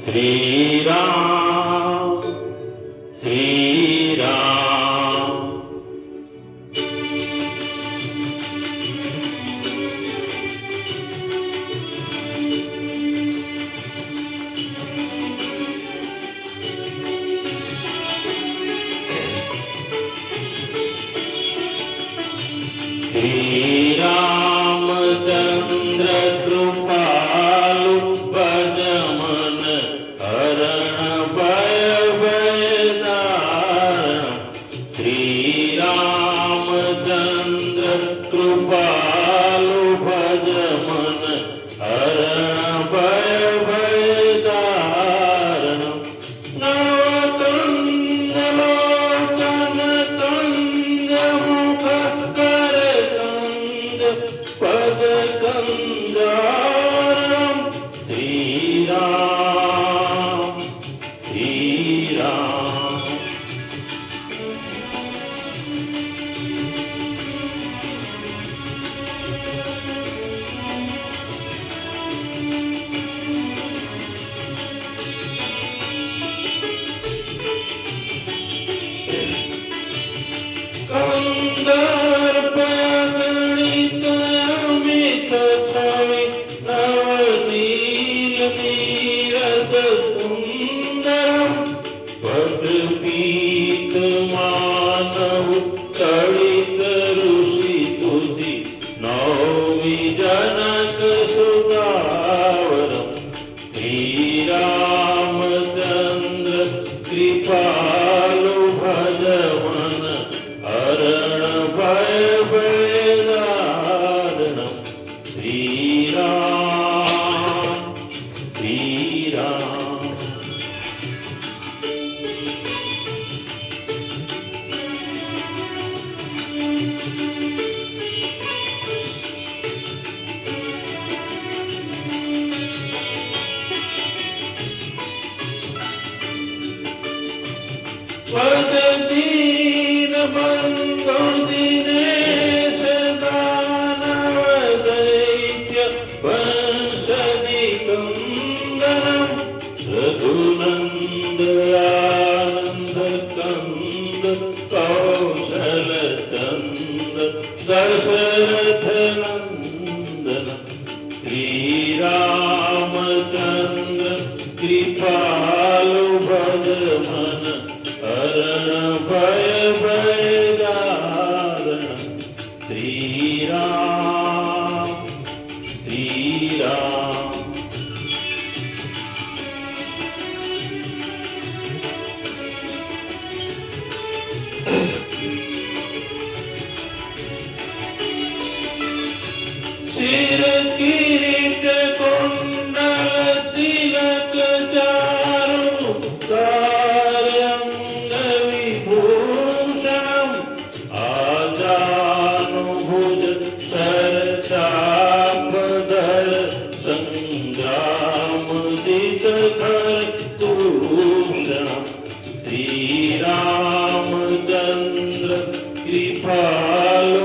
श्री राम श्री राम। श्री रामचंद्र कृपालु भज मन हरण भय भयदारण। श्री रामचंद्र कृपालु भज मन हरण भय भयदारण। नवकंज लोचन कंज मुख कर पद कंजारम। श्री राम श्री राम। कंदर्प गणित अमित छवि नवनील नीरद सुंदरम। पट पीत मानव तड़ित ऋषि तुषि नौमि जनक सुतावरम। श्री रामचंद्र कृपालु भज मन हरण भय भयदारणम। श्री राम श्री राम। पद दीन बंधु दिनेश दानव दैत्य वंशनि कंदनम। रघुनंद आनंद कंद कौशल चंद दशरथ नंदन। श्री रामचंद्र कृपालु भज मन हरण भय भयदारण। श्री राम श्री राम। सिर किरीट कुंडल तिलक चारु अंग विभूषणम। आजानुभुज शर चाप धर संग्राम जित कर दूषणम। श्री रामचंद्र कृपालु